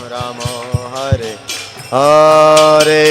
Rama Hare Hare.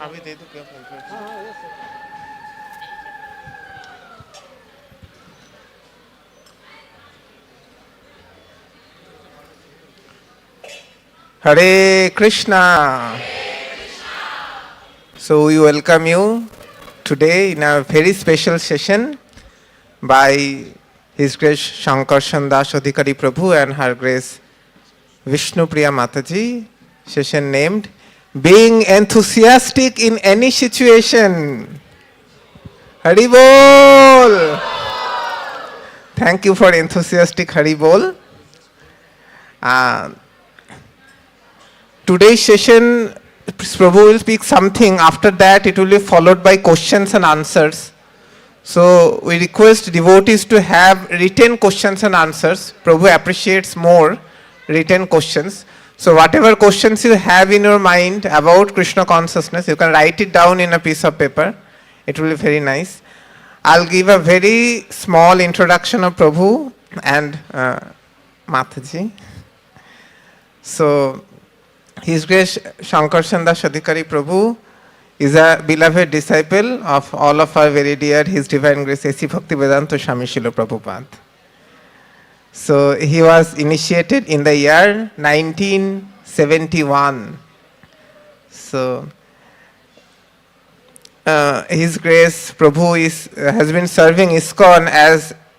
अभी दे दो क्या फोन पे? Hare Krishna. So we welcome you today in a very special session by His Grace Sankarsan Adhikari Prabhu and Her Grace Vishnupriya Mataji. Session named Being Enthusiastic in Any Situation. Hari Bol! Thank you for enthusiastic Hari Bol. Today's session, Prabhu will speak something. After that, it will be followed by questions and answers. So, we request devotees to have written questions and answers. Prabhu appreciates more written questions. So, whatever questions you have in your mind about Krishna consciousness, you can write it down in a piece of paper. It will be very nice. I'll give a very small introduction of Prabhu and Mataji. So, His Grace Sankarsan Adhikari Prabhu is a beloved disciple of all of our very dear His Divine Grace A.C. Bhaktivedanta Swami Srila Prabhupada. So he was initiated in the year 1971. So His Grace Prabhu has been serving ISKCON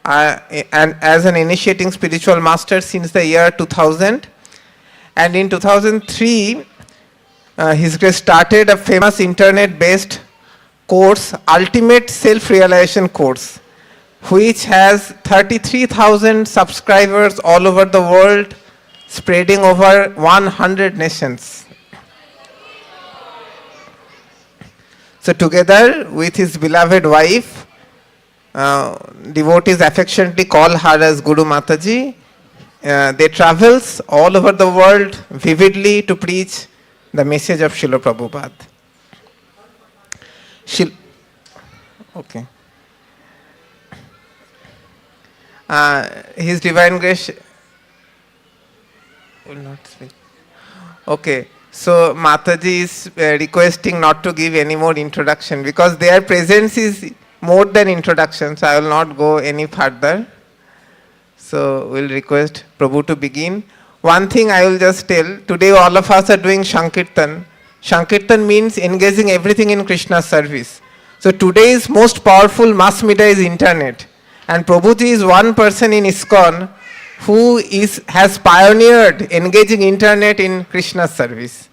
as an initiating spiritual master since the year 2000. And in 2003, His Grace started a famous internet-based course, Ultimate Self-Realization Course, which has 33,000 subscribers all over the world, spreading over 100 nations. So together with his beloved wife, devotees affectionately call her as Guru Mataji. They travels all over the world vividly to preach the message of Srila Prabhupada. Okay. His Divine Grace will not speak. Okay. So Mataji is requesting not to give any more introduction because their presence is more than introduction. So I will not go any further. So we'll request Prabhu to begin. One thing I will just tell, today all of us are doing Sankirtan. Sankirtan means engaging everything in Krishna's service. So today's most powerful mass media is internet. And Prabhuji is one person in ISKCON who has pioneered engaging internet in Krishna's service.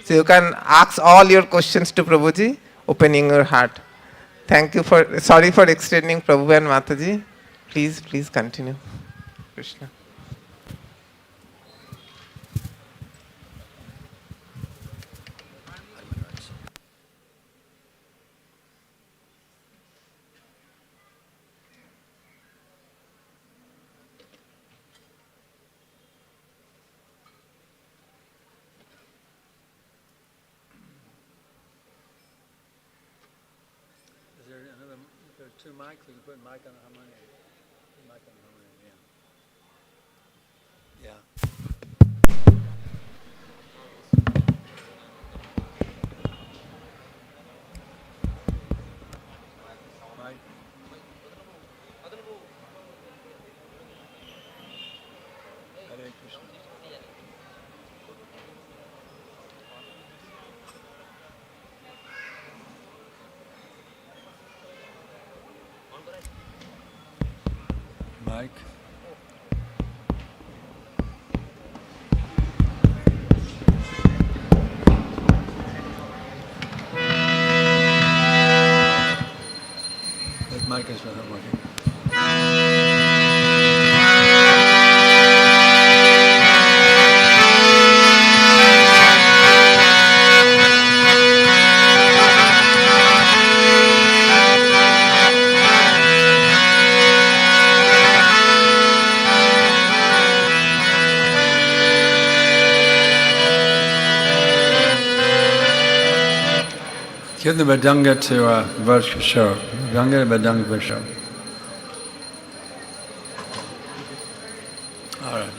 So you can ask all your questions to Prabhuji, opening your heart. Thank you sorry for extending Prabhu and Mataji. Please continue. Krishna. Is there another? There's two mics. We can put a mic on the harmonium. Mic on the harmonium. Yeah. Mic. Hare Krishna. Mic. Mic is not working. Give the Vedanga to Varsho. Vedanga, Vedanga, Varsho. All right.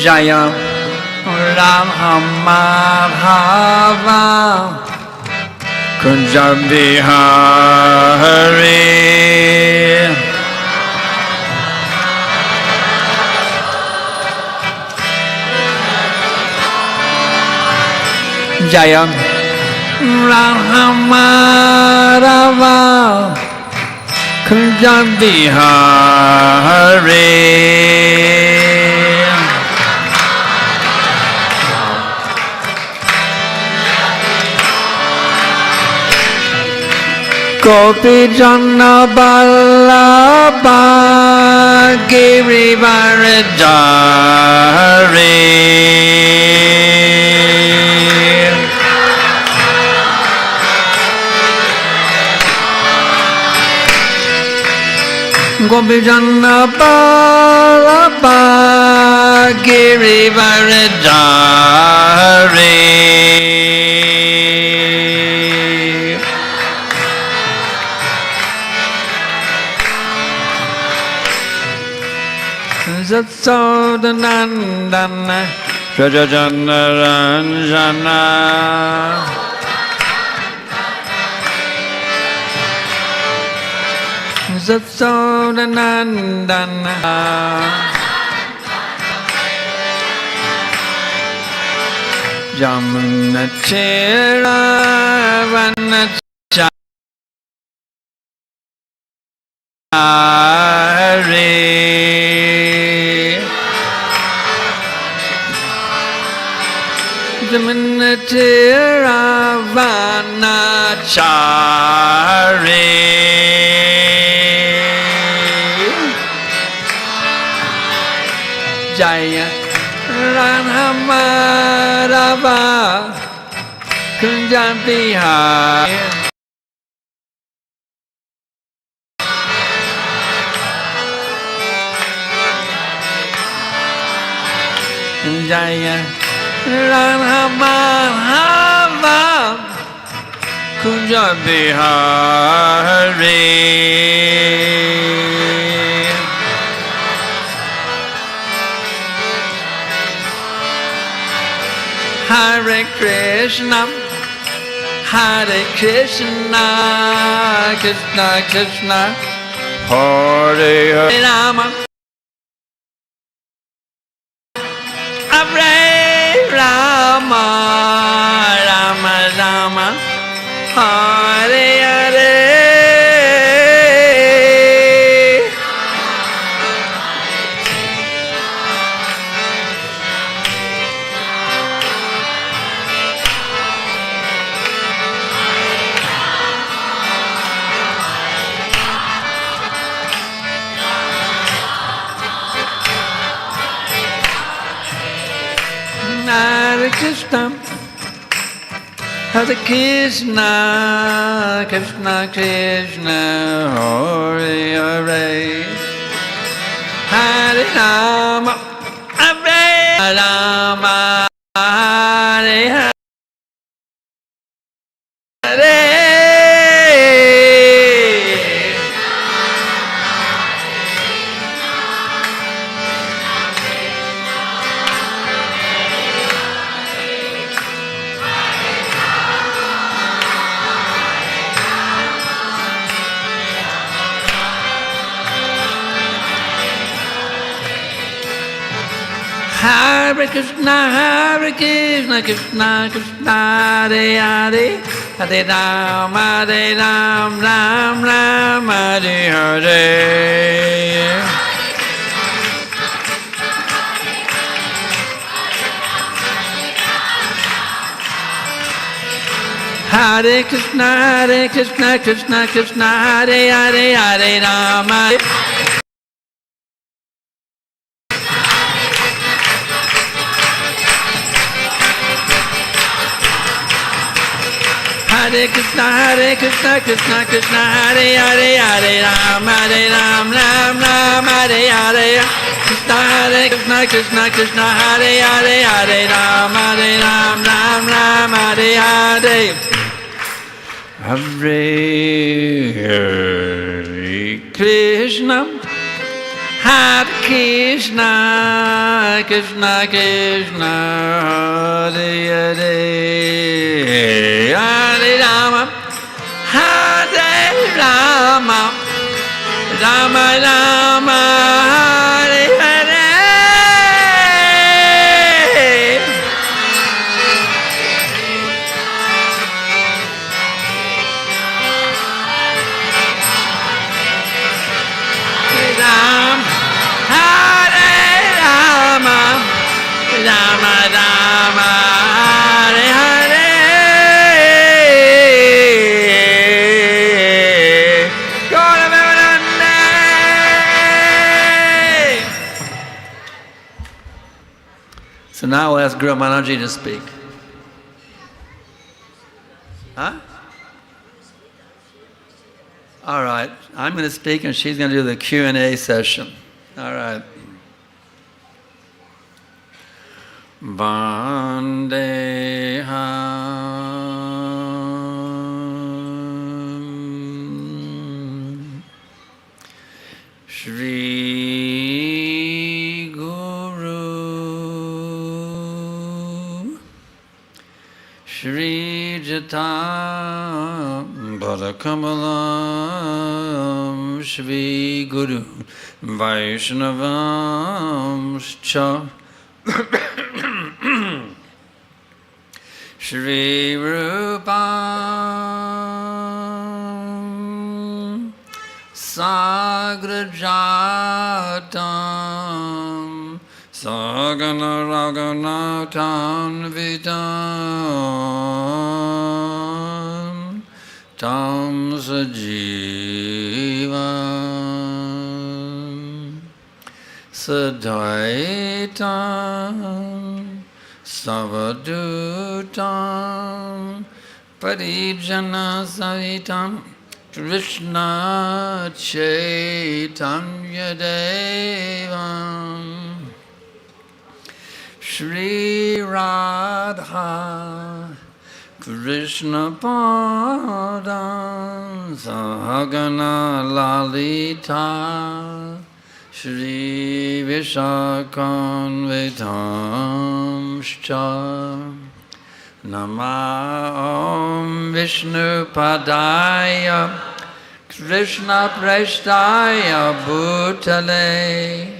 Jaya Ramha Bhava Kunjabihari Jaya Ramha Bhava Kunjabihari Gopi Janna Ballabha Girivaradhari Gopi Janna Ballabha Girivaradhari Satsodanandana Rajajana Ranjana Satsodanandana Jamuna Chera Vanachari Jamanatira Vanachari Jaya Ranhamadava Kunjabihari Jaya Ranhamadava Kunjabihari Hare Krishna Hare Krishna Krishna Krishna Hare Hare Rama Hare Rama Rama Rama Hare Hare Hare Krishna Hare Krishna Krishna Krishna Hare Hare Hare Rama Hare Rama Hare Hare Hare Krishna, Krishna Krishna, Hare Hare, Hare Ram, Ram Ram, Hare Hare. Hare Krishna, Krishna Krishna, Hare Hare, Hare Rama. Hare Krishna, Krishna Hare Hare, Hare Ram, Ram Hare Hare. Krishna, Krishna Hare Hare, Hare Ram, Ram Hare Hare. Hare Krishna, Hare Krishna, Krishna Krishna, Hare Hare, Hare Rama, Hare Rama, Rama Rama, Hare Hare. Rama Rama, Hare Hare. So now we'll ask Guru Mataji to speak. Huh? All right, I'm going to speak and she's going to do the Q&A session. All right. Vandeham Shri Guru Shri Jatam Bharakamalam Shri Guru Vaishnavam Cha Shri Rupam Sagrajatam Sagana Raghunatam Vitam Tam Sajivam Sadvaitam Savadutam Parijana Savitam Krishna Chaitanya Devam Shri Radha Krishna Padam Sahagana Lalita Shri Vishakanvitamscha Namah Vishnupadaya Krishna Prestaya Bhutale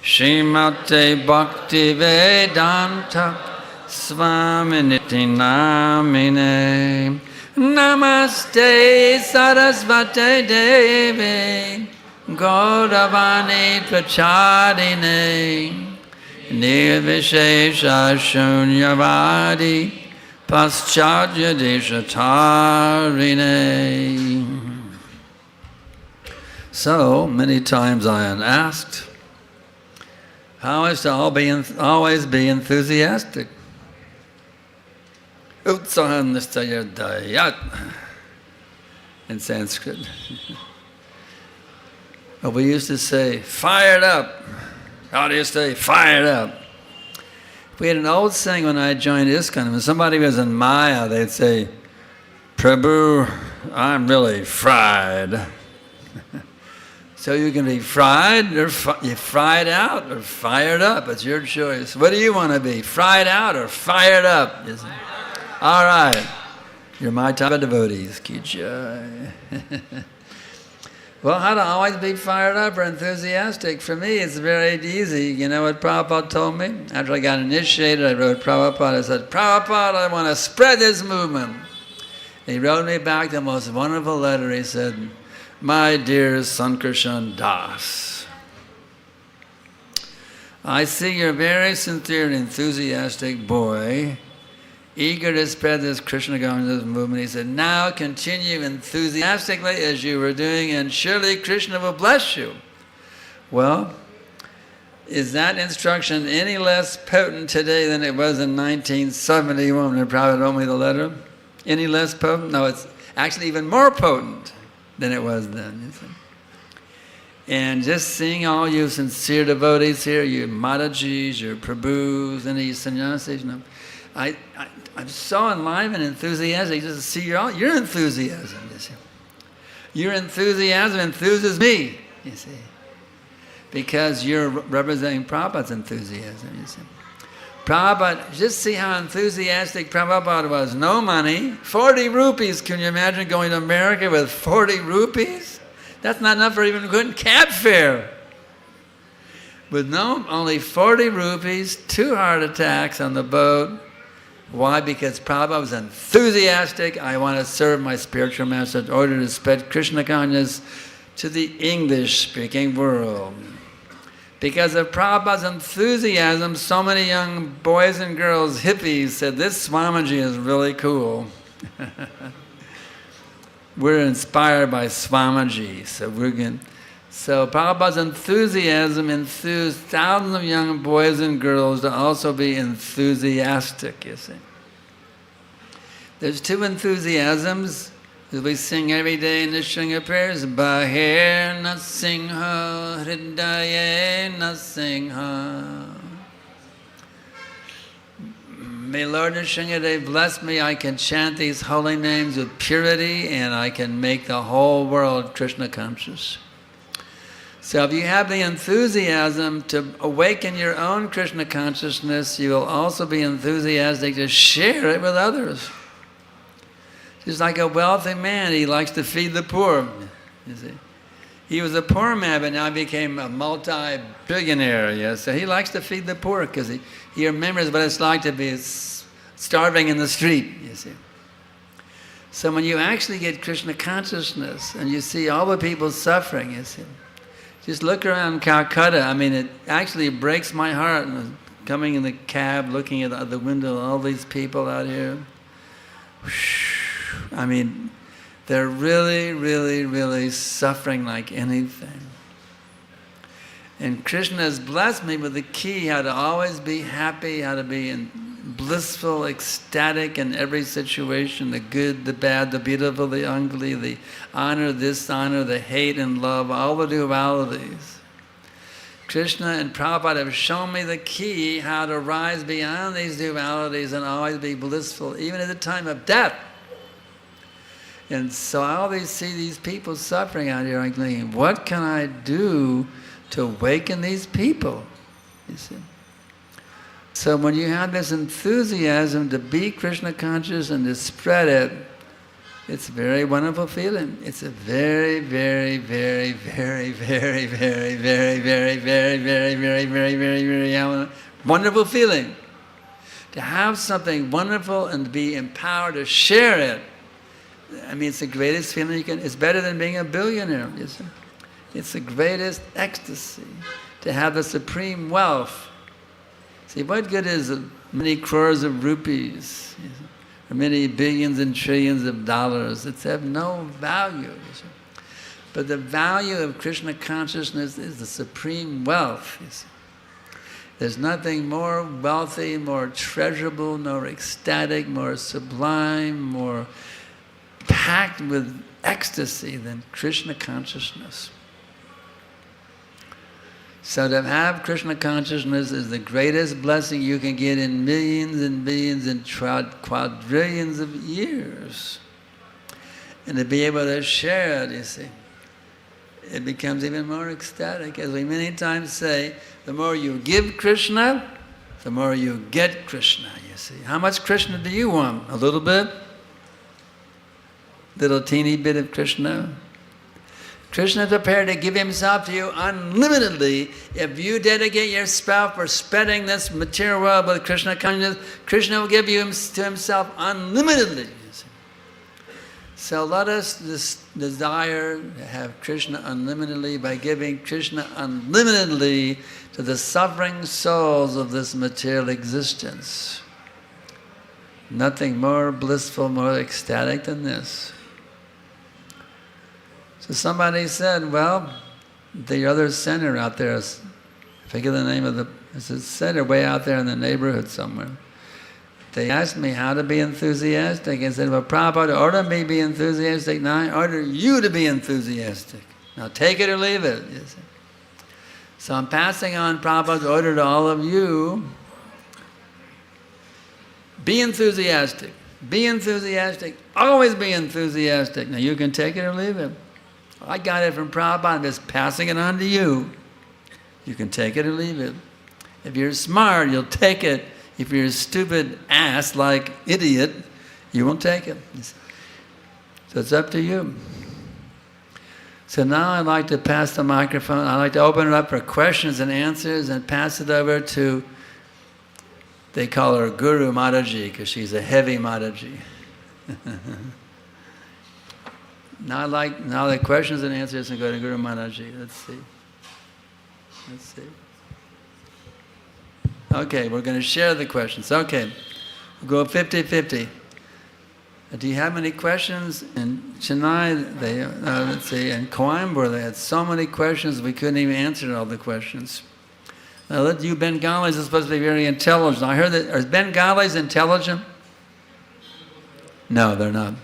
Srimate Bhakti Vedanta Swaminiti Namine Namaste Sarasvate Devi Gauravani Prachadine Nirvishesha Shunyavadi Paschadya Deshatarine. So many times I am asked how is to always be enthusiastic. Utsahan nistayadayat in Sanskrit. But we used to say, fired up. How do you say, fired up? We had an old saying when I joined ISKCON. When somebody was in Maya, they'd say, Prabhu, I'm really fried. So you can be fried, or you fried out, or fired up. It's your choice. What do you want to be, fried out or fired up? All right. You're my type of devotees. Ki jai. Well, how to always be fired up or enthusiastic? For me, it's very easy. You know what Prabhupada told me? After I got initiated, I wrote Prabhupada. I said, Prabhupada, I want to spread this movement. He wrote me back the most wonderful letter. He said, my dear Sankarsan Das, I see you're a very sincere and enthusiastic boy, eager to spread this Krishna consciousness movement. He said, now continue enthusiastically as you were doing, and surely Krishna will bless you. Well, is that instruction any less potent today than it was in 1971 when the Prabhupada wrote me the letter? Any less potent? No, it's actually even more potent than it was then. You see. And just seeing all you sincere devotees here, your Matajis, your Prabhus, and these sannyasis, you know, I'm so enlivened and enthusiastic just to see your enthusiasm, you see. Your enthusiasm enthuses me, you see. Because you're representing Prabhupada's enthusiasm, you see. Prabhupada, just see how enthusiastic Prabhupada was. No money, 40 rupees. Can you imagine going to America with 40 rupees? That's not enough for even a good cab fare. With only 40 rupees, 2 heart attacks on the boat. Why? Because Prabhupada was enthusiastic. I want to serve my spiritual master in order to spread Krishna consciousness to the English-speaking world. Because of Prabhupada's enthusiasm, so many young boys and girls, hippies, said, this Swamiji is really cool. We're inspired by Swamiji, so Prabhupada's enthusiasm enthused thousands of young boys and girls to also be enthusiastic, you see. There's 2 enthusiasms that we sing every day in the Shringa prayers. Bahir Nasingha Hridaye Nasingha. May Lord Nrsimhadev bless me, I can chant these holy names with purity and I can make the whole world Krishna conscious. So if you have the enthusiasm to awaken your own Krishna consciousness, you will also be enthusiastic to share it with others. Just like a wealthy man, he likes to feed the poor, you see. He was a poor man, but now he became a multi-billionaire, yes. So he likes to feed the poor because he remembers what it's like to be starving in the street, you see. So when you actually get Krishna consciousness and you see all the people suffering, you see, just look around Calcutta. I mean, it actually breaks my heart. Coming in the cab, looking at the window, all these people out here. I mean, they're really, really, really suffering like anything. And Krishna has blessed me with the key how to always be happy, how to be blissful, ecstatic in every situation, the good, the bad, the beautiful, the ugly, the honor, dishonor, the hate and love, all the dualities. Krishna and Prabhupada have shown me the key how to rise beyond these dualities and always be blissful, even at the time of death. And so I always see these people suffering out here. I'm thinking, what can I do to awaken these people? You see. So when you have this enthusiasm to be Krishna conscious and to spread it, it's a very wonderful feeling. It's a very, very, very, very, very, very, very, very, very, very, very, very, very, very wonderful feeling. To have something wonderful and to be empowered to share it. I mean, it's the greatest feeling you can. It's better than being a billionaire. You see? It's the greatest ecstasy to have the supreme wealth. See, what good is many crores of rupees, or many billions and trillions of dollars? It's have no value. You see? But the value of Krishna consciousness is the supreme wealth. You see? There's nothing more wealthy, more treasurable, more ecstatic, more sublime, more packed with ecstasy than Krishna consciousness. So to have Krishna consciousness is the greatest blessing you can get in millions and billions and quadrillions of years. And to be able to share it, you see, it becomes even more ecstatic. As we many times say, the more you give Krishna, the more you get Krishna, you see. How much Krishna do you want? A little bit? Little teeny bit of Krishna? Krishna is prepared to give himself to you unlimitedly. If you dedicate yourself for spreading this material world with Krishna consciousness, Krishna will give you to himself unlimitedly. So let us desire to have Krishna unlimitedly by giving Krishna unlimitedly to the suffering souls of this material existence. Nothing more blissful, more ecstatic than this. So somebody said, well, the other center out there is, I forget the name of it's a center way out there in the neighborhood somewhere. They asked me how to be enthusiastic. I said, well, Prabhupada ordered me to be enthusiastic. Now I order you to be enthusiastic. Now take it or leave it. You see. So I'm passing on Prabhupada's order to all of you. Be enthusiastic. Be enthusiastic. Always be enthusiastic. Now you can take it or leave it. I got it from Prabhupada. I'm just passing it on to you. You can take it or leave it. If you're smart, you'll take it. If you're a stupid ass, like idiot, you won't take it. So it's up to you. So now I'd like to pass the microphone. I'd like to open it up for questions and answers and pass it over to, they call her Guru Mataji because she's a heavy Mataji. Now the questions and answers and go to Guru Mataji. Let's see. Okay, we're going to share the questions. Okay, we'll go 50-50. Do you have any questions? In Chennai, let's see, in Coimbatore, they had so many questions we couldn't even answer all the questions. Now, you Bengalis are supposed to be very intelligent. I heard that, are Bengalis intelligent? No, they're not.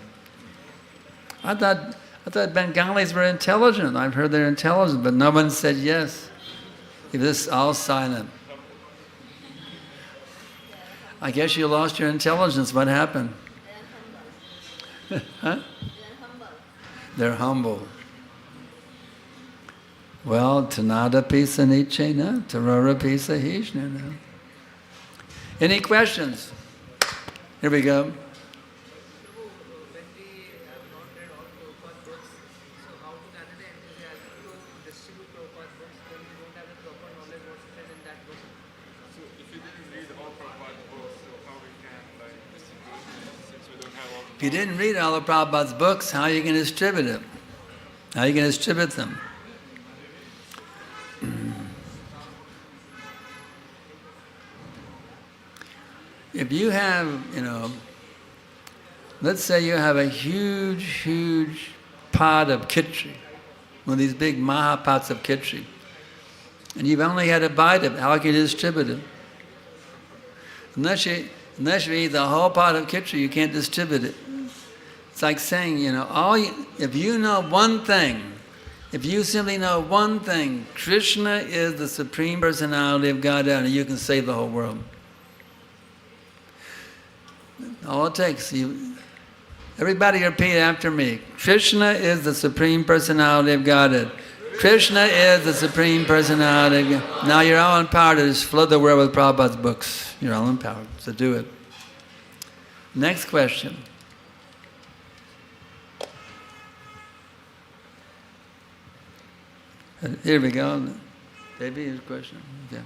I thought Bengalis were intelligent. I've heard they're intelligent, but no one said yes. If this is all silent. I guess you lost your intelligence. What happened? Huh? They're humble. Well, tanada pisa nichena, tarara pisa hishnena. Any questions? Here we go. If you didn't read all of Prabhupada's books, how are you going to distribute it? How are you going to distribute them? If you have, let's say you have a huge pot of khichdi, one of these big mahapots of khichdi, and you've only had a bite of it, how can you distribute it? Unless you eat the whole pot of khichdi, you can't distribute it. It's like saying, if you know one thing, if you simply know one thing, Krishna is the Supreme Personality of Godhead, and you can save the whole world. All it takes, everybody repeat after me. Krishna is the Supreme Personality of Godhead. Krishna is the Supreme Personality of God. Now you're all empowered to just flood the world with Prabhupada's books. You're all empowered, so do it. Next question. Here we go. Baby, your question. Yeah.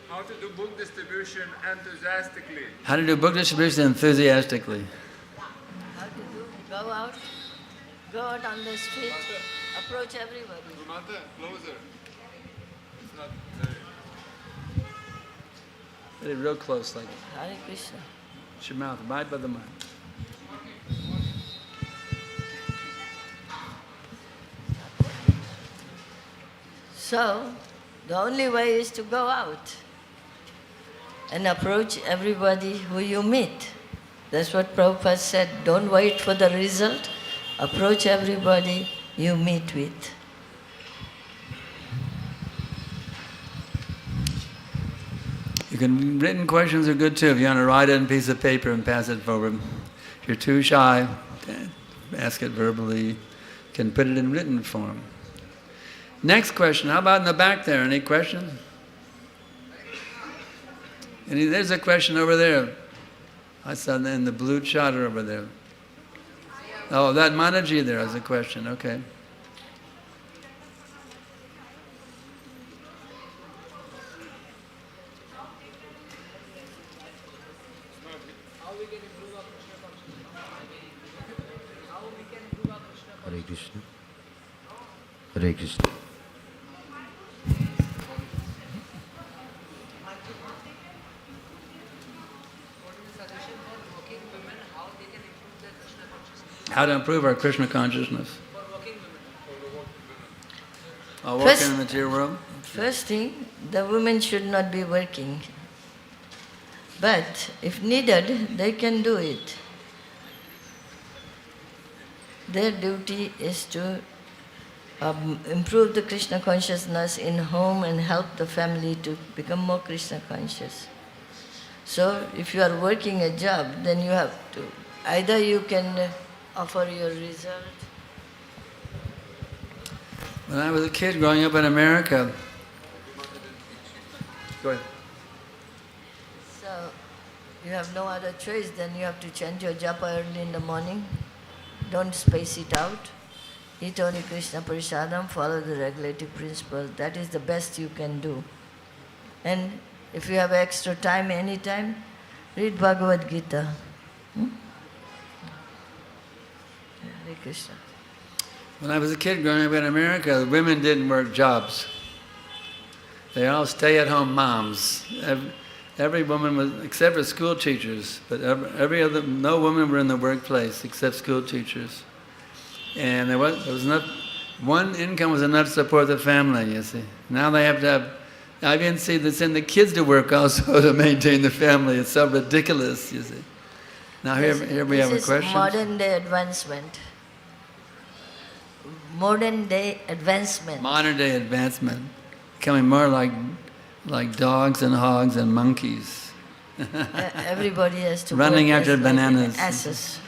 How to do book distribution enthusiastically. How to do book distribution enthusiastically. How to do? Go out on the street, approach everybody. Mother, closer. It's not very... Get it real close, like Hare Krishna. it's your mouth, right by the mic. So, the only way is to go out and approach everybody who you meet. That's what Prabhupada said. Don't wait for the result. Approach everybody you meet with. Written questions are good too. If you want to write it on a piece of paper and pass it forward. If you're too shy, ask it verbally. You can put it in written form. Next question. How about in the back there? Any questions? There's a question over there. I saw in the blue chatter over there. Oh, that Mataji there has a question. Okay. Hare Krishna. Hare Krishna. How to improve our Krishna consciousness? Work First- in the material world? First thing, the women should not be working. But if needed, they can do it. Their duty is to improve the Krishna consciousness in home and help the family to become more Krishna conscious. So if you are working a job, then you have to, either you can offer your result. When I was a kid growing up in America, go ahead. So you have no other choice, then you have to chant your japa early in the morning. Don't space it out. Eat only Krishna Prasadam, follow the regulative principle. That is the best you can do. And if you have extra time anytime, read Bhagavad Gita. Hare Krishna. When I was a kid growing up in America, the women didn't work jobs. They all stay-at-home moms. Every woman was, except for school teachers, but no women were in the workplace except school teachers. And there was enough, one income was enough to support the family, you see. Now they have to have, I even see they send the kids to work also to maintain the family. It's so ridiculous, you see. Now here we have a question. This is modern day advancement. Modern day advancement. Modern day advancement. Becoming more like dogs and hogs and monkeys. Everybody has to running work after as bananas. Asses.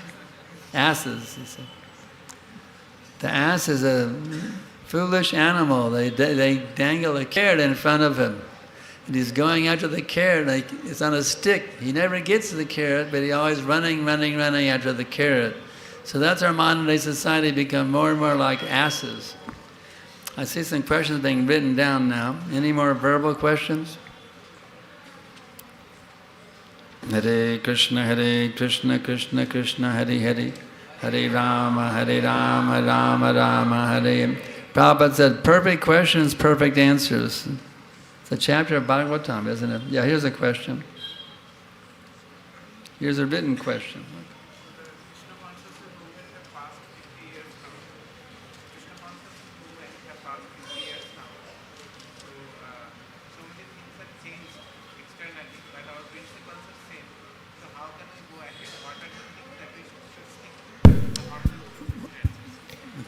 Asses, you see. The ass is a foolish animal. They dangle a carrot in front of him. And he's going after the carrot like it's on a stick. He never gets to the carrot, but he's always running after the carrot. So that's our modern day society, become more and more like asses. I see some questions being written down now. Any more verbal questions? Hare Krishna, Krishna Krishna, Hare Hare. Hare Rama, Rama Rama, Hare. Prabhupada said, perfect questions, perfect answers. It's a chapter of Bhagavatam, isn't it? Yeah, here's a question. Here's a written question.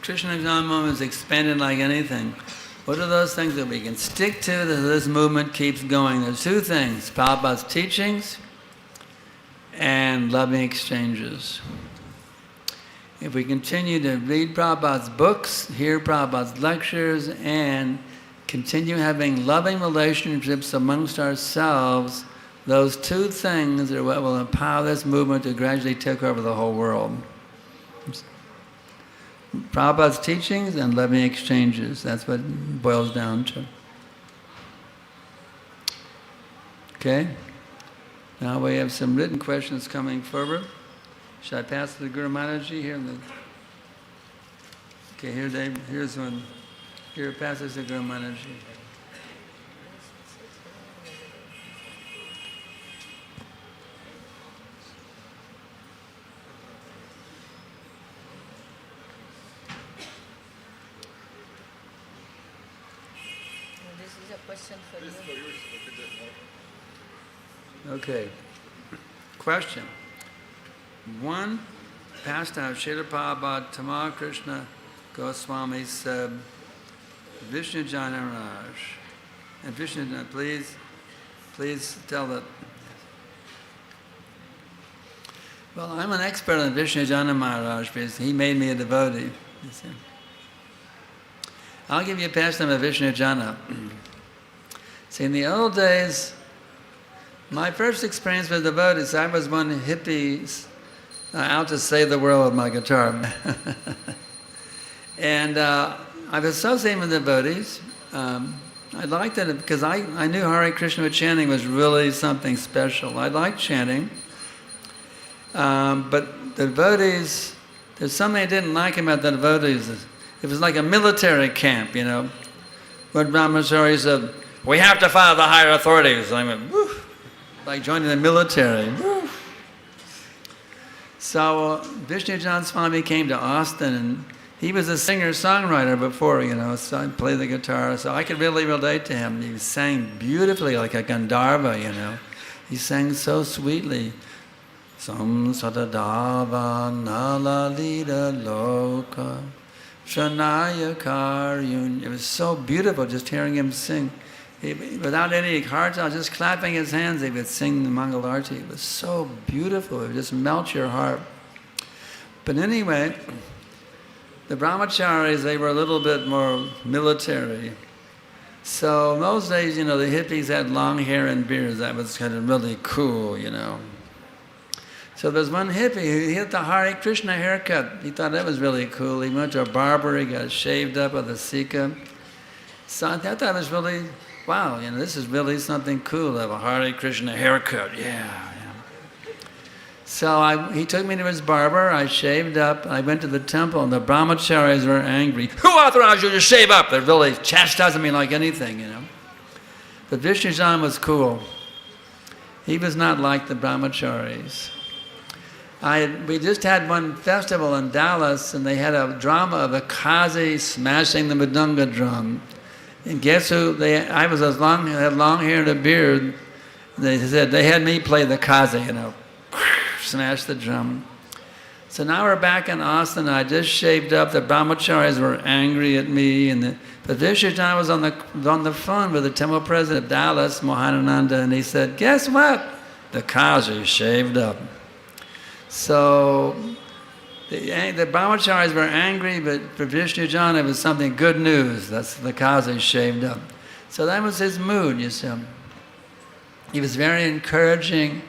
Krishna Jnana movement is expanded like anything. What are those things that we can stick to that this movement keeps going? There's two things, Prabhupada's teachings and loving exchanges. If we continue to read Prabhupada's books, hear Prabhupada's lectures, and continue having loving relationships amongst ourselves, those two things are what will empower this movement to gradually take over the whole world. Prabhupada's teachings and loving exchanges. That's what it boils down to. Okay? Now we have some written questions coming forward. Should I pass to the Guru Mataji here? Okay, here Dave, here's one. Here, pass this to Guru Mataji. This is a question for you. Okay. Question. One pastime Srila Prabhupada Tamar Krishna Goswami said, Vishnu Janaraj. And Vishnu, please tell that. Well, I'm an expert on Vishnu Jana Maharaj because he made me a devotee. You see. I'll give you a pastime of Vishnu Jana. See, in the old days, My first experience with devotees, I was one hippie out to save the world with my guitar. And I was associating with devotees. I liked it because I knew Hare Krishna chanting was really something special. I liked chanting. But the devotees, there's something I didn't like about the devotees. It was like a military camp, you know. When Brahmachari said, we have to follow the higher authorities. I went, woo, like joining the military. Woo. So Vishnu John Swami came to Austin, and he was a singer-songwriter before, you know, so I played the guitar, so I could really relate to him. He sang beautifully like a Gandharva, you know. He sang so sweetly. Sam sadadava nalalita loka shanaya karyun. It was so beautiful just hearing him sing. Without any hard time, just clapping his hands, he would sing the Mangalarti. It was so beautiful. It would just melt your heart. But anyway, the brahmacharis, they were a little bit more military. So in those days, you know, the hippies had long hair and beards. That was kind of really cool, you know. So there was one hippie who had the Hare Krishna haircut. He thought that was really cool. He went to a barber, he got shaved up with a sika. So I thought that was really, wow, you know, this is really something cool to have a Hare Krishna haircut. Yeah. So he took me to his barber, I shaved up, I went to the temple, and the brahmacharis were angry. Who authorized you to shave up? They're really chastising me like anything, you know. But Vishnujan was cool. He was not like the brahmacharis. We just had one festival in Dallas, and they had a drama of a Kazi smashing the Mridanga drum. And guess who? I was had long hair and a beard. They said they had me play the Kazi, you know, smash the drum. So now we're back in Austin. I just shaved up. The brahmacharis were angry at me, but Vishnujan was on the phone with the temple president of Dallas, Mohanananda, and he said, "Guess what? The Kazi shaved up." So the brahmacharis were angry, but for Vishnujan it was something good news. That's the Kazi shaved up. So that was his mood, you see. He was very encouraging.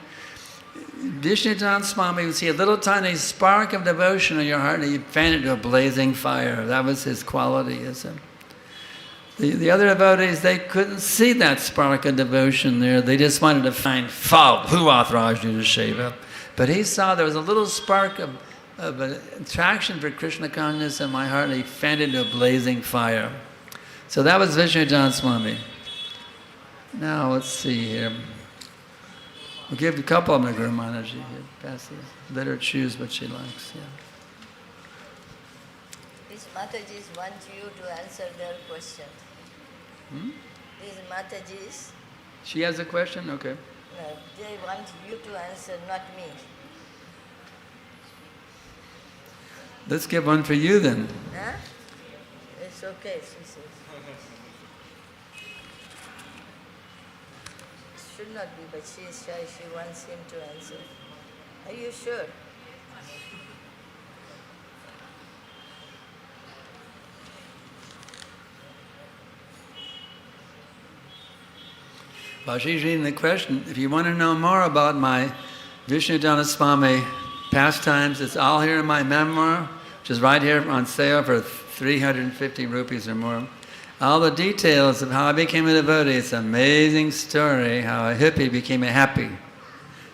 Vishnujan Swami would see a little tiny spark of devotion in your heart, and he'd fan it to a blazing fire. That was his quality, you see. The other devotees, they couldn't see that spark of devotion there. They just wanted to find fault. Who authorized you to shave up? But he saw there was a little spark of an attraction for Krishna consciousness in my heart, and he fanned it into a blazing fire. So that was Vishnujan Swami. Now let's see here. We'll give a couple of them to Guru Mataji. Let her choose what she likes. Yeah. These Matajis want you to answer their question. These Matajis, She has a question? Okay. no, they want you to answer, not me. Let's get one for you then. Huh? It's okay, she says. Should not be, but she is shy. She wants him to answer. Are you sure? While she's reading the question, if you want to know more about my Vishnudana Swami pastimes, it's all here in my memoir, which is right here on sale for 350 rupees or more. All the details of how I became a devotee. It's an amazing story how a hippie became a happy.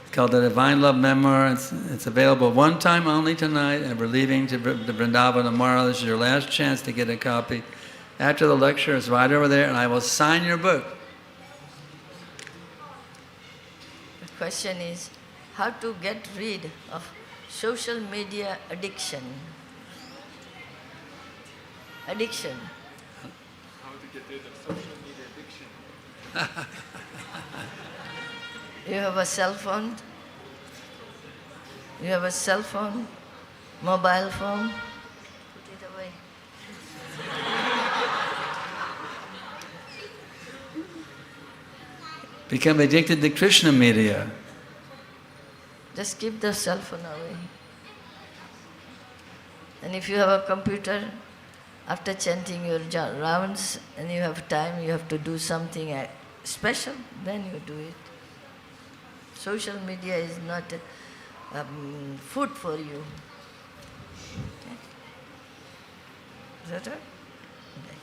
It's called the Divine Love Memoir. It's available one time only tonight, and we're leaving to Vrindavan tomorrow. This is your last chance to get a copy. After the lecture, it's right over there, and I will sign your book. The question is, how to get rid of social media addiction? Addiction. How to get rid of social media addiction. You have a cell phone? You have a cell phone? Mobile phone? Put it away. Become addicted to Krishna media. Just keep the cell phone away. And if you have a computer, after chanting your rounds and you have time, you have to do something special, then you do it. social media is not food for you. Okay. Is that right? Okay.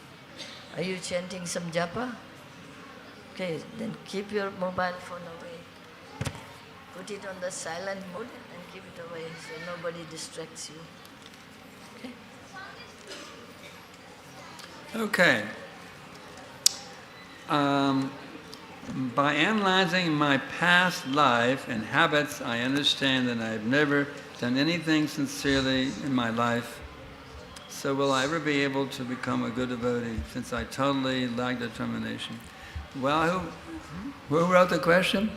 Are you chanting some japa? Okay, then keep your mobile phone away. Put it on the silent mode and keep it away so nobody distracts you. Okay? Okay. By analyzing my past life and habits, I understand that I've never done anything sincerely in my life. So will I ever be able to become a good devotee since I totally lack determination? Well, who wrote the question?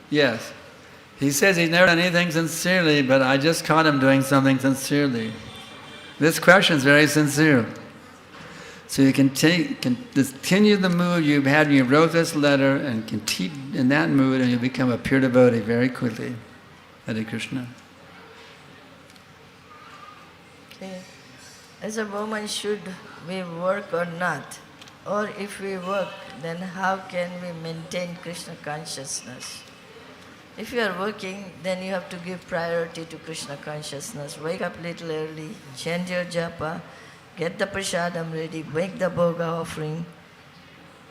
Yes. He says he's never done anything sincerely, but I just caught him doing something sincerely. This question is very sincere. So you can continue the mood you've had when you wrote this letter and keep in that mood and you'll become a pure devotee very quickly. Hare Krishna. Okay. As a woman, should we work or not? Or if we work, then how can we maintain Krishna consciousness? If you are working, then you have to give priority to Krishna consciousness. Wake up little early, chant your japa, get the prasadam ready, make the bhoga offering,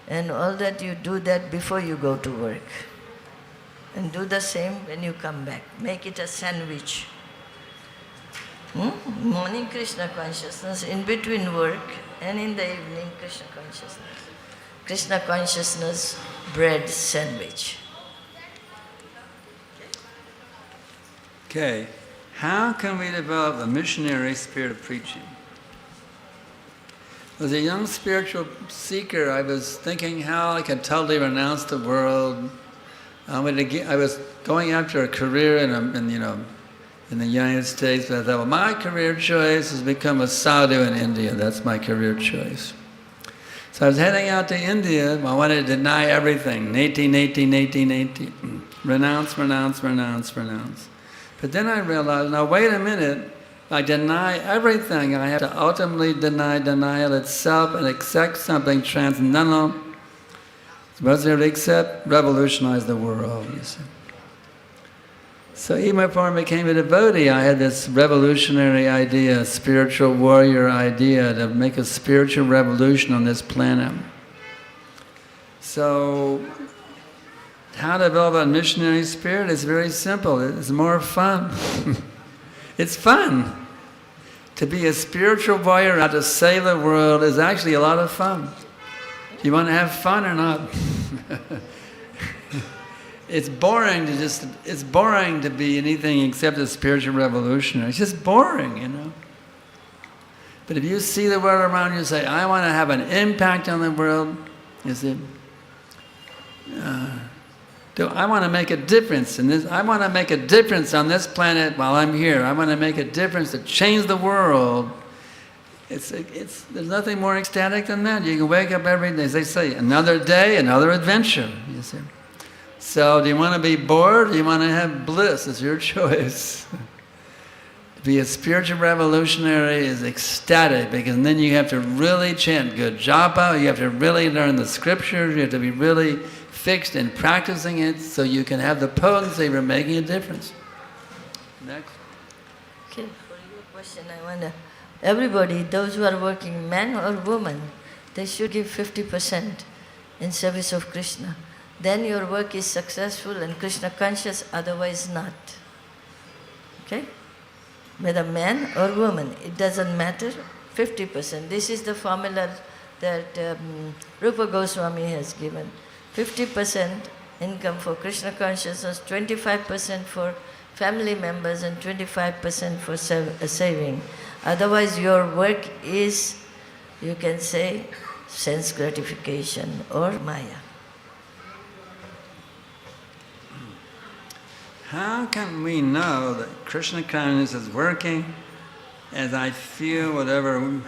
and all that you do that before you go to work. And do the same when you come back. Make it a sandwich. Morning Krishna consciousness, in between work, and in the evening Krishna consciousness. Krishna consciousness bread sandwich. Okay. How can we develop a missionary spirit of preaching? As a young spiritual seeker, I was thinking how I could totally renounce the world. I was going after a career in the United States, but I thought, well, my career choice is become a sadhu in India. That's my career choice. So I was heading out to India. I wanted to deny everything. Neti. Renounce, renounce, renounce, renounce. But then I realized, now wait a minute. I deny everything. I have to ultimately deny denial itself and accept something transcendental. What does it accept? Revolutionize the world, you see. So even before I became a devotee, I had this revolutionary idea, a spiritual warrior idea to make a spiritual revolution on this planet. So how to develop a missionary spirit is very simple. It's more fun. It's fun. To be a spiritual warrior out to save the world is actually a lot of fun. You want to have fun or not? It's boring to be anything except a spiritual revolutionary. It's just boring, you know. But if you see the world around you and say, I want to have an impact on the world, you see, I want to make a difference in this. I want to make a difference on this planet while I'm here. I want to make a difference to change the world. There's nothing more ecstatic than that. You can wake up every day, as they say, another day, another adventure. You see. So, do you want to be bored? Or do you want to have bliss? It's your choice. To be a spiritual revolutionary is ecstatic, because then you have to really chant good japa. You have to really learn the scriptures. You have to be really fixed in practicing it, so you can have the potency for making a difference. Next. Okay, for your question, I wonder, everybody, those who are working, men or women, they should give 50% in service of Krishna. Then your work is successful and Krishna conscious, otherwise not. Okay? Whether man or woman, it doesn't matter, 50%. This is the formula that Rupa Goswami has given. 50% income for Krishna consciousness, 25% for family members and 25% for saving. Otherwise your work is, you can say, sense gratification or maya. How can we know that Krishna consciousness is working as I feel whatever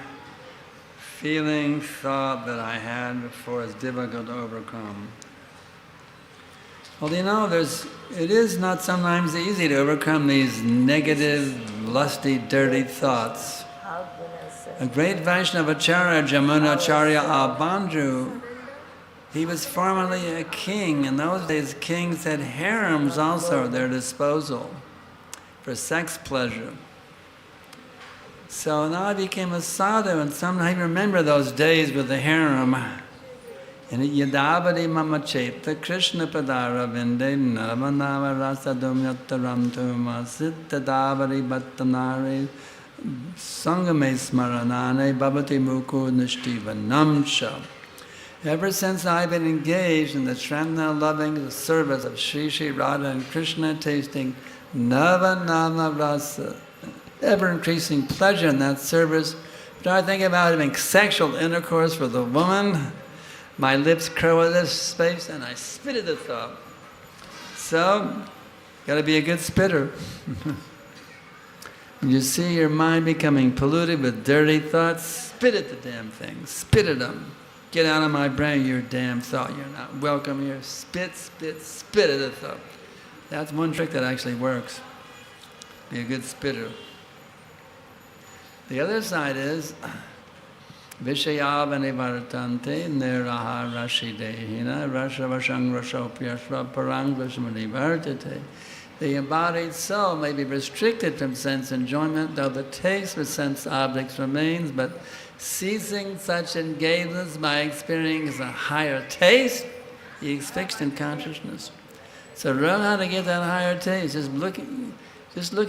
feeling, thought that I had before is difficult to overcome? Well, you know, it is not sometimes easy to overcome these negative, lusty, dirty thoughts. A great Vaishnavacharya, Jamunacharya Albandru, He was formerly a king. In those days, kings had harems also at their disposal for sex pleasure. So now I became a sadhu, and somehow I remember those days with the harem. And yadavadi mama cheta Krishna padara vinde navanava rasadum yattaram tuma sitta davari bhattanari sangame smaranane bhavati muku nishtivanamcha. Ever since I've been engaged in the transcendental loving service of Sri Sri Radha and Krishna, tasting Nava Rasa, ever increasing pleasure in that service, when I think about having sexual intercourse with a woman, my lips curl in this space and I spit at the thought. So, gotta be a good spitter. When you see your mind becoming polluted with dirty thoughts, spit at the damn thing, spit at them. Get out of my brain, your damn thought. You're not welcome here. Spit, spit, spit at the thought. That's one trick that actually works. Be a good spitter. The other side is Vishayavani Vartante Niraha Rashi Dehina Rashavashang Rashopyashva Parang Vishmani Vartate. The embodied soul may be restricted from sense enjoyment, though the taste for sense objects remains, but ceasing such engagements by experiencing a higher taste, he is fixed in consciousness. So learn how to get that higher taste. Just look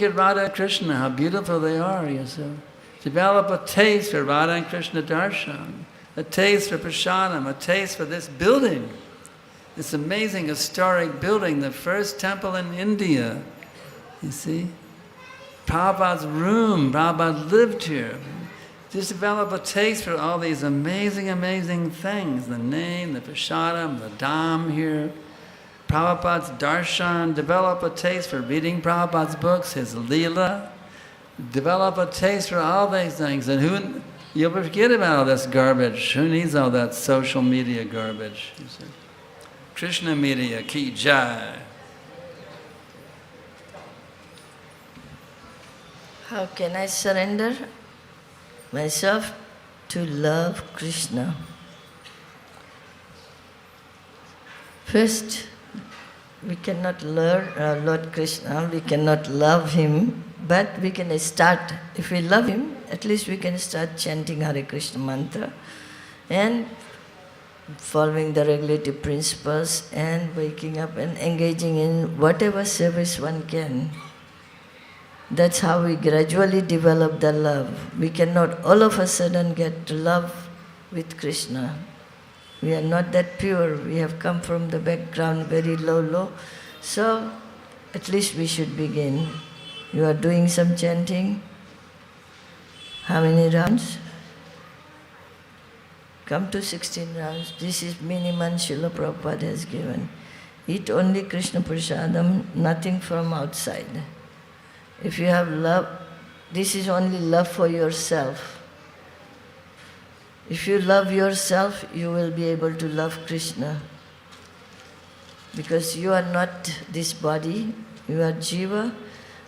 at Radha and Krishna, how beautiful they are, yourself. Develop a taste for Radha and Krishna darshan, a taste for prasadam, a taste for this building. This amazing historic building, the first temple in India. You see? Prabhupada's room, Prabhupada lived here. Just develop a taste for all these amazing, amazing things. The name, the prasadam, the dham here. Prabhupada's darshan. Develop a taste for reading Prabhupada's books, his leela. Develop a taste for all these things. And you'll forget about all this garbage. Who needs all that social media garbage? You see? Krishna media, ki jai. How can I surrender myself to love Krishna? First, we cannot learn Lord Krishna, we cannot love him, but we can start, if we love him, at least we can start chanting Hare Krishna mantra and following the regulative principles and waking up and engaging in whatever service one can. That's how we gradually develop the love. We cannot all of a sudden get love with Krishna. We are not that pure. We have come from the background very low. So at least we should begin. You are doing some chanting. How many rounds? Come to 16 rounds. This is minimum Srila Prabhupada has given. Eat only Krishna prasadam, nothing from outside. If you have love, this is only love for yourself. If you love yourself, you will be able to love Krishna. Because you are not this body, you are Jiva,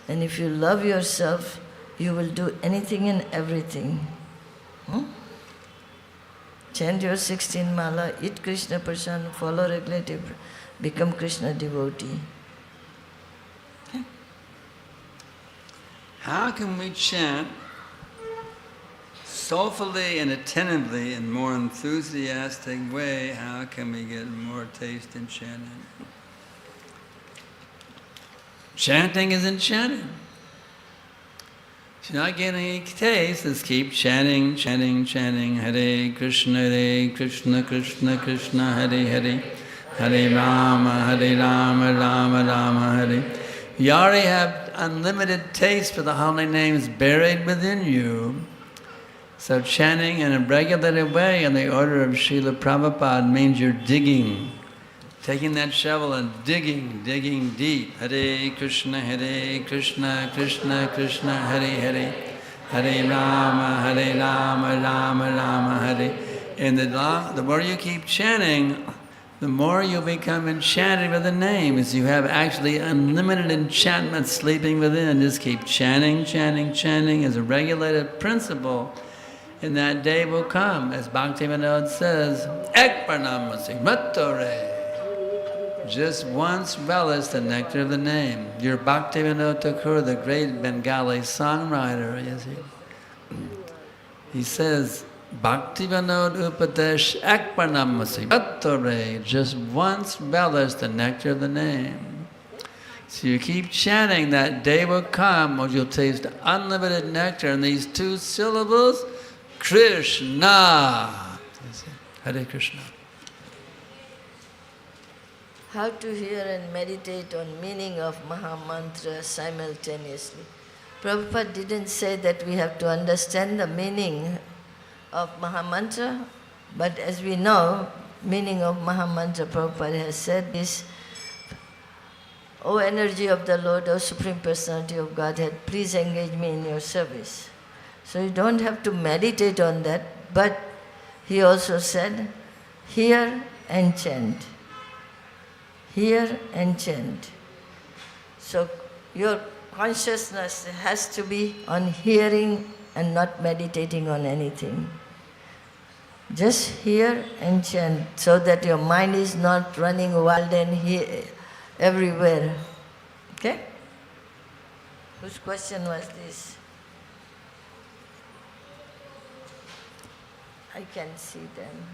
and if you love yourself, you will do anything and everything. Chant your 16 mala, eat Krishna prasadam, follow regulative, become Krishna devotee. Okay? How can we chant soulfully and attentively in more enthusiastic way? How can we get more taste in chanting? Chanting isn't chanting. If you're not getting any taste, let's keep chanting, chanting, chanting. Hare Krishna, Krishna Krishna, Hare Hare. Hare Rama, Rama Rama, Hare. You already have unlimited taste for the holy names buried within you. So chanting in a regulated way in the order of Srila Prabhupada means you're digging. Taking that shovel and digging deep. Hare Krishna, Krishna Krishna, Hare Hare. Hare Rama, Rama Rama, Hare. And the more you keep chanting, the more you'll become enchanted with the name, as you have actually unlimited enchantment sleeping within. Just keep chanting as a regulated principle. And that day will come, as Bhaktivinoda says, Ekparnamasi Mattore. Just once relish the nectar of the name. Your Bhaktivinoda Thakur, the great Bengali songwriter, you see. He says, Bhaktivinoda Upadesh Ekparnamasi Mattore. Just once relish the nectar of the name. So you keep chanting, that day will come when you'll taste unlimited nectar in these two syllables, Krishna. Hare Krishna. How to hear and meditate on meaning of Mahamantra simultaneously. Prabhupada didn't say that we have to understand the meaning of Mahamantra, but as we know, meaning of Mahamantra, Prabhupada has said is, O energy of the Lord, O Supreme Personality of Godhead, please engage me in your service. So you don't have to meditate on that, but he also said, hear and chant. Hear and chant. So your consciousness has to be on hearing and not meditating on anything. Just hear and chant so that your mind is not running wild and everywhere. Okay? Whose question was this? I can see them.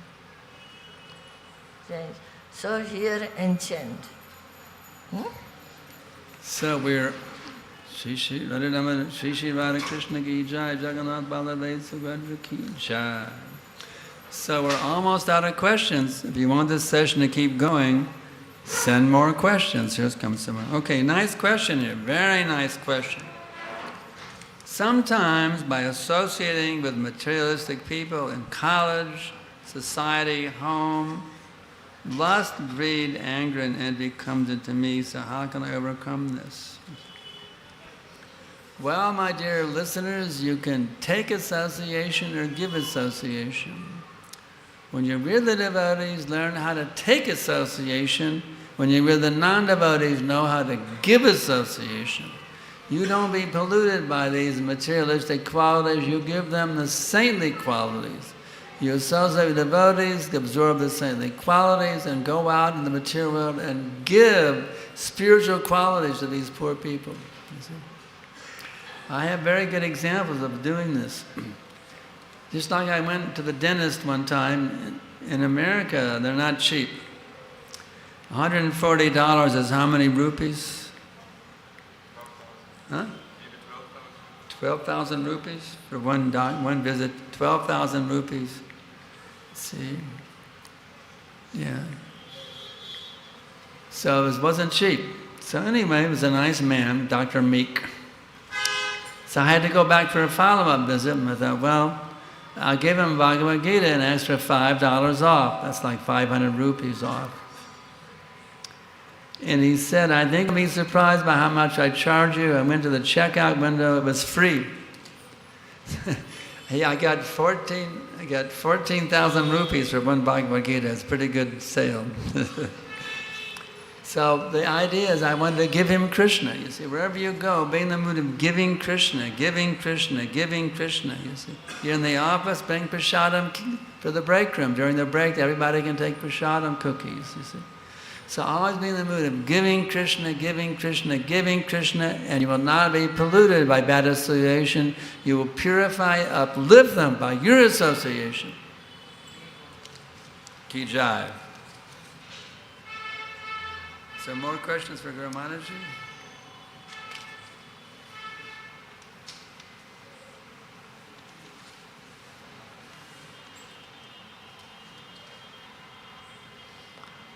Right. So hear and chant. So we're Shri Shri Hare Krishna ki jai, Jagannath Baladev Subhadra ki jai. So we're almost out of questions. If you want this session to keep going, send more questions. Here comes someone. Okay, nice question here. Very nice question. Sometimes by associating with materialistic people in college, society, home, lust, greed, anger, and envy comes into me, so how can I overcome this? Well, my dear listeners, you can take association or give association. When you're with the devotees, learn how to take association. When you're with the non-devotees, know how to give association. You don't be polluted by these materialistic qualities, you give them the saintly qualities. You associate with devotees, absorb the saintly qualities, and go out in the material world and give spiritual qualities to these poor people. You see? I have very good examples of doing this. Just like I went to the dentist one time in America, they're not cheap. $140 is how many rupees? Huh? 12,000 rupees for one visit. 12,000 rupees. See? Yeah. So it wasn't cheap. So anyway, it was a nice man, Dr. Meek. So I had to go back for a follow-up visit, and I thought, well, I gave him Bhagavad Gita and asked for $5 off. That's like 500 rupees off. And he said, I think you'll be surprised by how much I charge you. I went to the checkout window, it was free. I got 14,000 rupees for one Bhagavad Gita. It's a pretty good sale. So the idea is I wanted to give him Krishna. You see, wherever you go, be in the mood of giving Krishna, giving Krishna, giving Krishna. You see, you're in the office, bring prasadam for the break room. During the break, everybody can take prasadam cookies. You see. So always be in the mood of giving Krishna, giving Krishna, giving Krishna, and you will not be polluted by bad association. You will purify, uplift them by your association. Ki jai. So more questions for Guru Mataji?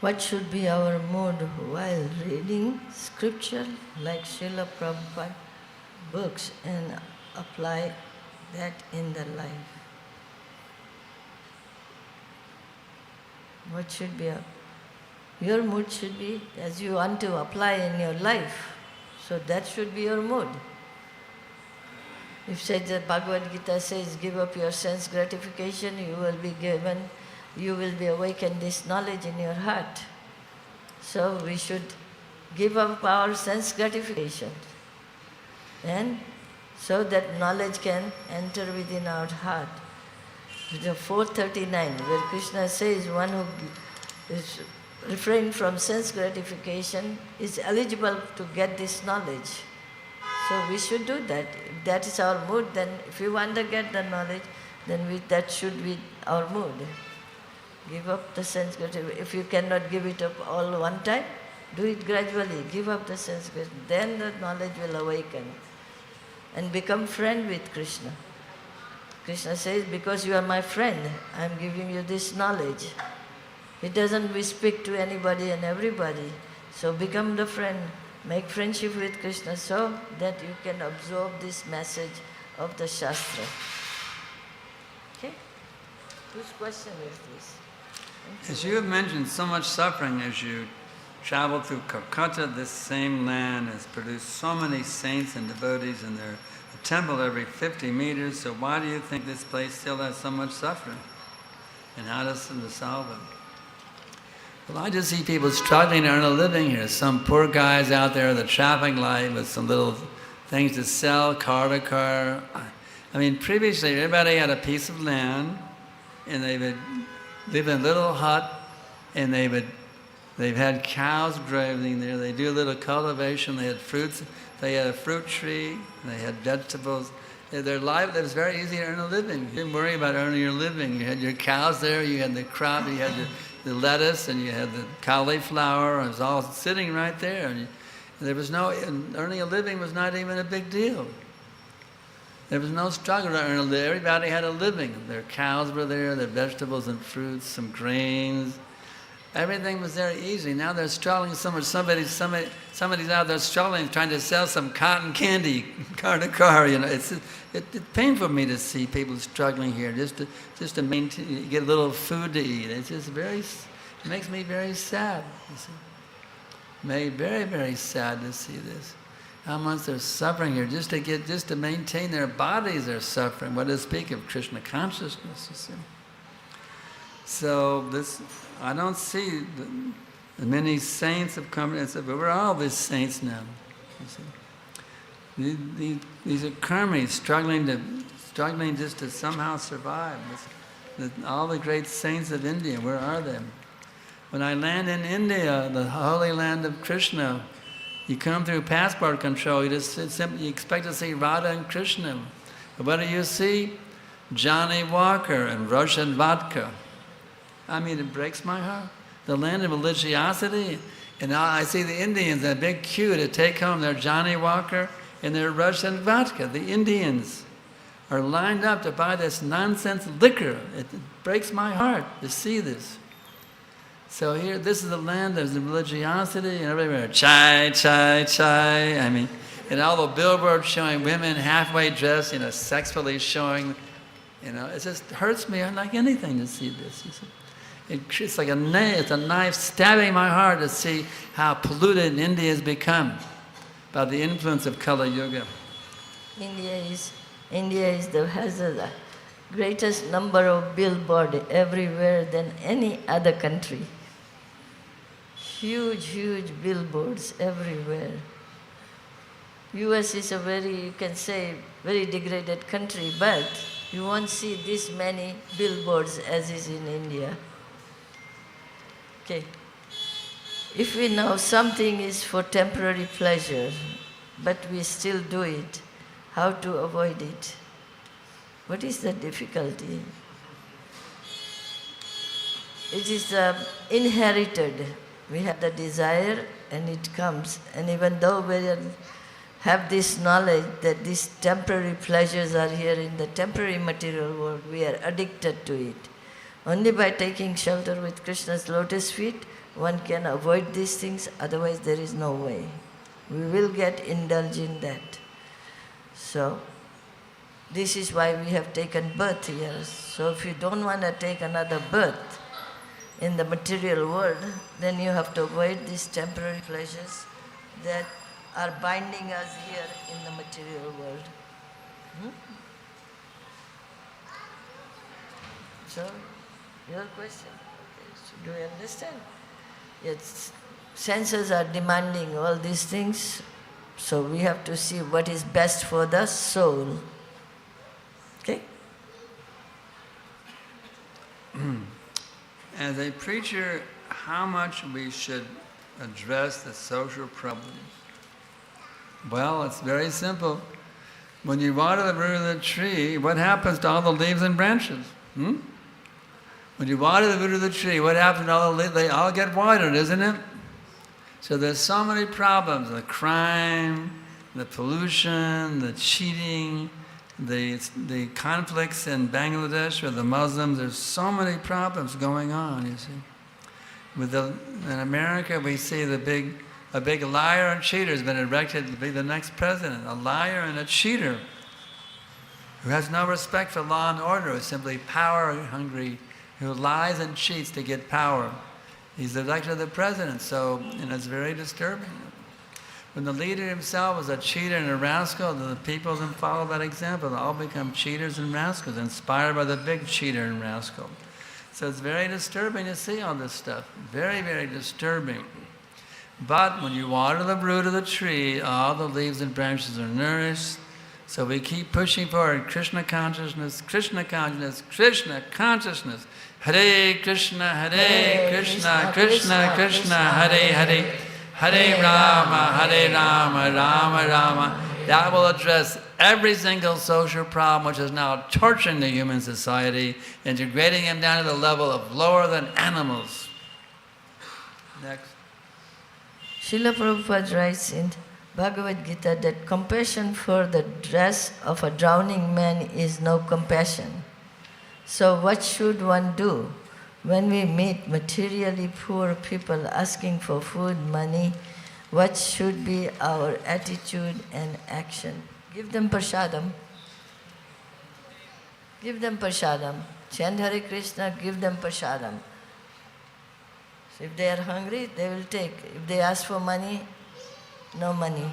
What should be our mood while reading scripture like Srila Prabhupada books and apply that in the life? What should be your mood should be as you want to apply in your life. So that should be your mood. If say the Bhagavad Gita says, give up your sense gratification, you will be awakened this knowledge in your heart. So we should give up our sense gratification. And so that knowledge can enter within our heart. The 439, where Krishna says one who is refrained from sense gratification is eligible to get this knowledge. So we should do that. If that is our mood, then if we want to get the knowledge, then that should be our mood. Give up the sense gratification. If you cannot give it up all one time, do it gradually. Give up the sense gratification. Then the knowledge will awaken and become friend with Krishna. Krishna says, because you are my friend, I am giving you this knowledge. He doesn't speak to anybody and everybody. So become the friend, make friendship with Krishna so that you can absorb this message of the Shastra. Okay? Whose question is this? As you have mentioned so much suffering as you travel through Kolkata, this same land has produced so many saints and devotees, and there's a temple every 50 meters, so why do you think this place still has so much suffering? And how does it solve it? Well, I just see people struggling to earn a living here. Some poor guys out there at the traffic light with some little things to sell, car to car. I mean, previously everybody had a piece of land, and they would live in a little hut, and they've had cows grazing there. They do a little cultivation. They had fruits. They had a fruit tree. They had vegetables. Their life, it was very easy to earn a living. You didn't worry about earning your living. You had your cows there. You had the crop. You had the lettuce, and you had the cauliflower. It was all sitting right there. And there was earning a living was not even a big deal. There was no struggle to earn a living. Everybody had a living. Their cows were there. Their vegetables and fruits, some grains. Everything was there easy. Now they're struggling so much. Somebody's out there struggling, trying to sell some cotton candy, car to car. You know, it's painful for me to see people struggling here just to maintain, get a little food to eat. It's just it makes me very sad. You see, very, very sad to see this. How much they're suffering here just to maintain their bodies. They're suffering. What to speak of Krishna consciousness? You see. So I don't see the many saints have come and said, but we're all these saints now. You see. These are karmis struggling just to somehow survive. All the great saints of India, where are they? When I land in India, the holy land of Krishna, you come through passport control, you expect to see Radha and Krishna. But what do you see? Johnny Walker and Russian vodka. I mean, it breaks my heart. The land of religiosity. And now I see the Indians, that big queue to take home their Johnny Walker and their Russian vodka. The Indians are lined up to buy this nonsense liquor. It breaks my heart to see this. So here, this is the land of religiosity, and everywhere, chai, chai, chai. I mean, and all the billboards showing women halfway dressed, sexually showing, it just hurts me like anything to see this. You see. It's like it's a knife stabbing my heart to see how polluted India has become by the influence of Kali Yuga. India has the greatest number of billboards everywhere than any other country. Huge, huge billboards everywhere. US is a very degraded country, but you won't see this many billboards as is in India. Okay. If we know something is for temporary pleasure, but we still do it, how to avoid it? What is the difficulty? It is inherited. We have the desire and it comes. And even though we have this knowledge that these temporary pleasures are here in the temporary material world, we are addicted to it. Only by taking shelter with Krishna's lotus feet, one can avoid these things, otherwise there is no way. We will get indulged in that. So, this is why we have taken birth here. So if you don't want to take another birth in the material world, then you have to avoid these temporary pleasures that are binding us here in the material world. So, your question, okay, so do you understand? Yes, senses are demanding all these things, so we have to see what is best for the soul. Okay? as a preacher, how much we should address the social problems. Well, it's very simple. When you water the root of the tree, what happens to all the leaves and branches? When you water the root of the tree, what happens to all the leaves? They all get watered, isn't it? So there's so many problems, the crime, the pollution, the cheating, the conflicts in Bangladesh with the Muslims. There's so many problems going on, you see. In America, we see a big liar and cheater has been elected to be the next president. A liar and a cheater who has no respect for law and order, who is simply power hungry, who lies and cheats to get power. He's elected the president, so it's very disturbing. When the leader himself was a cheater and a rascal, the people then follow that example. They all become cheaters and rascals, inspired by the big cheater and rascal. So it's very disturbing to see all this stuff. Very, very disturbing. But when you water the root of the tree, all the leaves and branches are nourished. So we keep pushing forward. Krishna consciousness, Krishna consciousness, Krishna consciousness. Hare Krishna, Hare Krishna, Krishna Krishna, Hare Hare. Hare Rama, Rama Rama. That will address every single social problem which is now torturing the human society and degrading them down to the level of lower than animals. Next. Srila Prabhupada writes in Bhagavad Gita that compassion for the dress of a drowning man is no compassion. So what should one do when we meet materially poor people asking for food, money? What should be our attitude and action? Give them prasadam. Give them prasadam. Chant Hare Krishna, give them prasadam. So if they are hungry, they will take. If they ask for money, no money.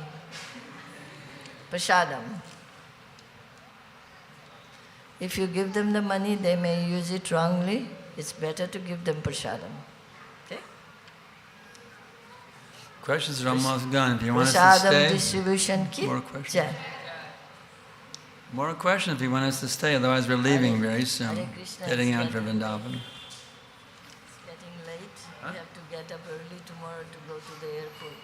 Prasadam. If you give them the money, they may use it wrongly. It's better to give them prasadam. Okay? Questions are almost gone. If you want us to stay, Prasadam distribution ki more questions. jai. More questions if you want us to stay, otherwise we're leaving very soon. Hare Krishna, Heading it's out for getting- Vrindavan. It's getting late. We have to get up early tomorrow to go to the airport.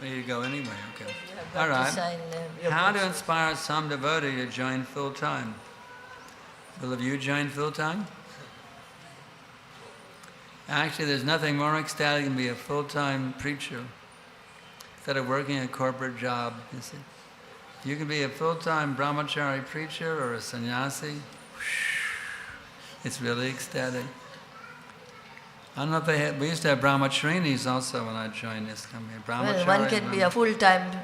There you go anyway, okay. You have got All to right. sign, your How to books. inspire some devotee to join full-time? Will have you join full-time? Actually, there's nothing more ecstatic than be a full-time preacher instead of working a corporate job, you see. You can be a full-time brahmachari preacher or a sannyasi. It's really ecstatic. I don't know if they had, we used to have brahmacharinis also when I joined this company. Well, one can be a full-time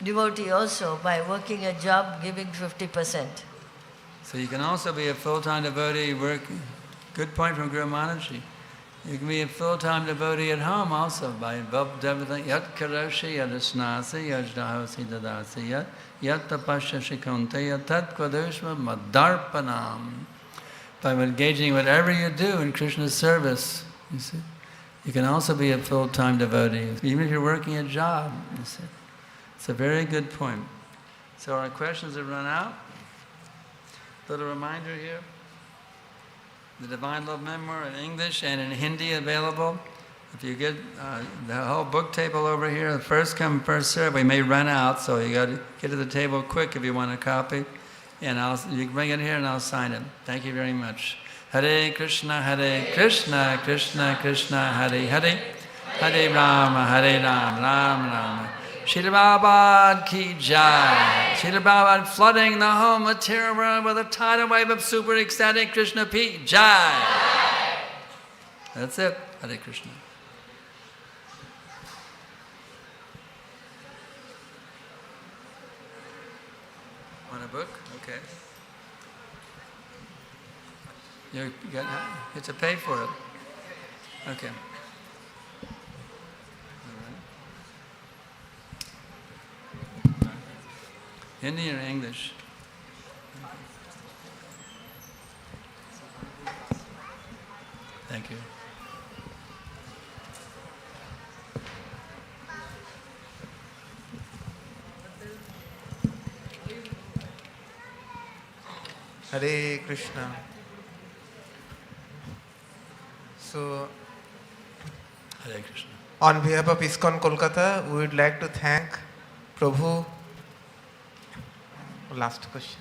devotee also by working a job, giving 50%. So you can also be a full-time devotee, good point from Guru Mataji. You can be a full-time devotee at home also by involved everything. Yat karoshi yadasnasi yajdahosi dadasi yat tapasyashi konteya tat kvadushma madarpanam. By engaging whatever you do in Krishna's service, you see. You can also be a full-time devotee, even if you're working a job, you see. It's a very good point. So our questions have run out. Little reminder here. The Divine Love Memoir in English and in Hindi available. If you get the whole book table over here, the first come, first serve, we may run out, so you got to get to the table quick if you want a copy. And you can bring it here and I'll sign it. Thank you very much. Hare Krishna, Krishna Krishna, Hare Hare, Hare Rama, Rama Rama. Srila Prabhupada ki jai. Srila Prabhupada flooding the whole material world with a tidal wave of super ecstatic Krishna P. Jai. That's it. Hare Krishna. Want a book? Okay. You have to pay for it. Okay. Hindi or English? Thank you. Hare Krishna. So, Hare Krishna. on behalf of ISKCON Kolkata, we would like to thank Prabhu. Last question.